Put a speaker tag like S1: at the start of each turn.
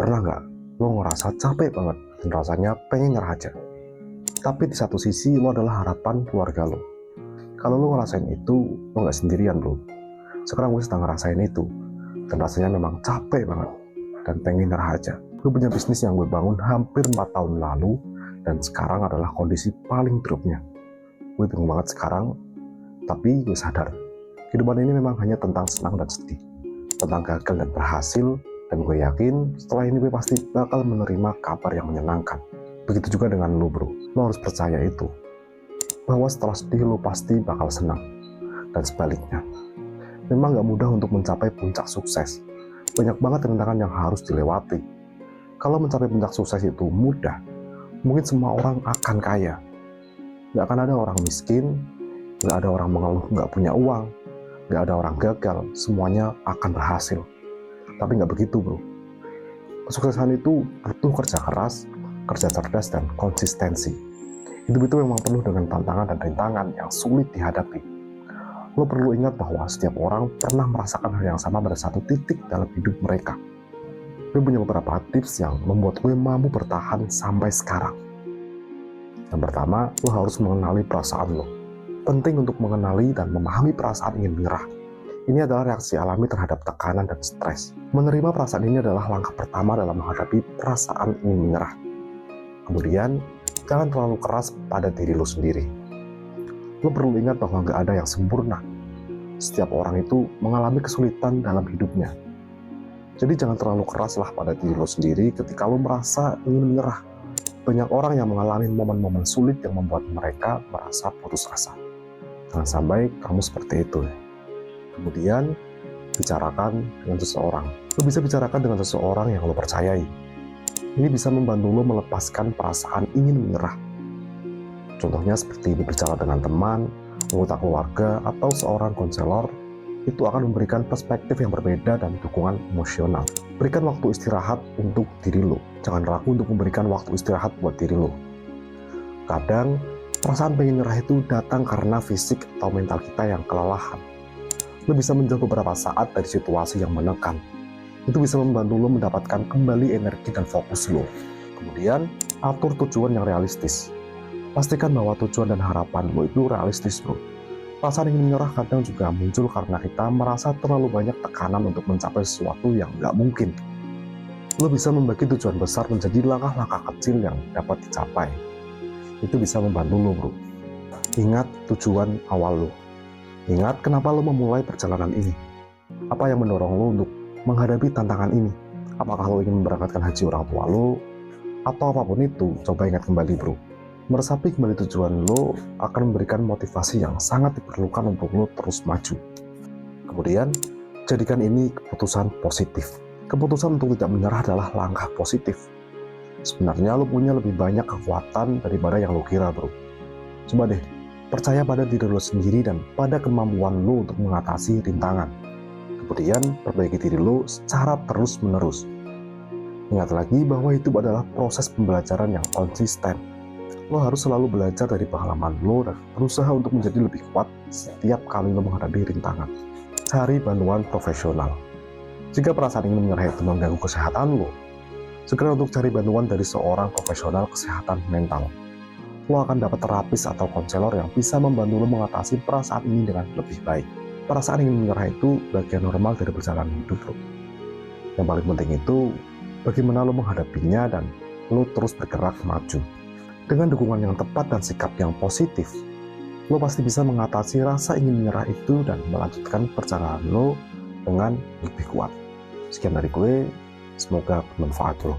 S1: Pernah nggak lo ngerasa capek banget dan rasanya pengen nyerah aja? Tapi di satu sisi lo adalah harapan keluarga lo. Kalau lo ngerasain itu, lo nggak sendirian bro. Sekarang gue sedang ngerasain itu. Dan rasanya memang capek banget. Dan pengen nyerah aja. Gue punya bisnis yang gue bangun hampir 4 tahun lalu. Dan sekarang adalah kondisi paling dropnya. Gue bingung banget sekarang. Tapi gue sadar. Kehidupan ini memang hanya tentang senang dan sedih. Tentang gagal dan berhasil. Dan gue yakin setelah ini gue pasti bakal menerima kabar yang menyenangkan. Begitu juga dengan lo bro. Lo harus percaya itu. Bahwa setelah sedih lo pasti bakal senang. Dan sebaliknya. Memang gak mudah untuk mencapai puncak sukses. Banyak banget rintangan yang harus dilewati. Kalau mencapai puncak sukses itu mudah, mungkin semua orang akan kaya. Gak akan ada orang miskin, gak ada orang mengeluh gak punya uang, gak ada orang gagal, semuanya akan berhasil. Tapi gak begitu bro. Kesuksesan itu butuh kerja keras, kerja cerdas, dan konsistensi. Hidup itu memang penuh dengan tantangan dan rintangan yang sulit dihadapi. Lo perlu ingat bahwa setiap orang pernah merasakan hal yang sama pada satu titik dalam hidup mereka. Gue punya beberapa tips yang membuat gue mampu bertahan sampai sekarang. Yang pertama, lo harus mengenali perasaan lo. Penting untuk mengenali dan memahami perasaan ingin menyerah. Ini adalah reaksi alami terhadap tekanan dan stres. Menerima perasaan ini adalah langkah pertama dalam menghadapi perasaan ingin menyerah. Kemudian, jangan terlalu keras pada diri lo sendiri. Lo perlu ingat bahwa gak ada yang sempurna. Setiap orang itu mengalami kesulitan dalam hidupnya. Jadi jangan terlalu keraslah pada diri lo sendiri ketika lo merasa ingin menyerah. Banyak orang yang mengalami momen-momen sulit yang membuat mereka merasa putus asa. Jangan sampai kamu seperti itu. Kemudian, bicarakan dengan seseorang. Lo bisa bicarakan dengan seseorang yang lo percayai. Ini bisa membantu lo melepaskan perasaan ingin menyerah. Contohnya seperti berbicara dengan teman, anggota keluarga, atau seorang konselor. Itu akan memberikan perspektif yang berbeda dan dukungan emosional. Berikan waktu istirahat untuk diri lo. Jangan ragu untuk memberikan waktu istirahat buat diri lo. Kadang, perasaan pengen nyerah itu datang karena fisik atau mental kita yang kelelahan. Lo bisa menjauh beberapa saat dari situasi yang menekan. Itu bisa membantu lo mendapatkan kembali energi dan fokus lo. Kemudian, atur tujuan yang realistis. Pastikan bahwa tujuan dan harapan lo itu realistis bro. Perasaan ingin menyerah kadang juga muncul karena kita merasa terlalu banyak tekanan untuk mencapai sesuatu yang nggak mungkin. Lo bisa membagi tujuan besar menjadi langkah-langkah kecil yang dapat dicapai. Itu bisa membantu lo bro. Ingat tujuan awal lo. Ingat kenapa lo memulai perjalanan ini. Apa yang mendorong lo untuk menghadapi tantangan ini. Apakah lo ingin memberangkatkan haji orang tua lo, atau apapun itu, coba ingat kembali bro. Meresapi kembali tujuan lo akan memberikan motivasi yang sangat diperlukan untuk lo terus maju. Kemudian, jadikan ini keputusan positif. Keputusan untuk tidak menyerah adalah langkah positif. Sebenarnya lo punya lebih banyak kekuatan daripada yang lo kira bro. Coba deh, percaya pada diri lo sendiri dan pada kemampuan lo untuk mengatasi rintangan. Kemudian, perbaiki diri lo secara terus-menerus. Ingat lagi bahwa itu adalah proses pembelajaran yang konsisten. Lo harus selalu belajar dari pengalaman lo dan berusaha untuk menjadi lebih kuat setiap kali lo menghadapi rintangan. Cari bantuan profesional. Jika perasaan ingin menyerah itu mengganggu kesehatan lo, segera untuk cari bantuan dari seorang profesional kesehatan mental. Lo akan dapat terapis atau konselor yang bisa membantu lo mengatasi perasaan ini dengan lebih baik. Perasaan ingin menyerah itu bagian normal dari perjalanan hidup lo. Yang paling penting itu, bagaimana lo menghadapinya dan lo terus bergerak maju. Dengan dukungan yang tepat dan sikap yang positif, lo pasti bisa mengatasi rasa ingin menyerah itu dan melanjutkan perjalanan lo dengan lebih kuat. Sekian dari gue, semoga bermanfaat bro.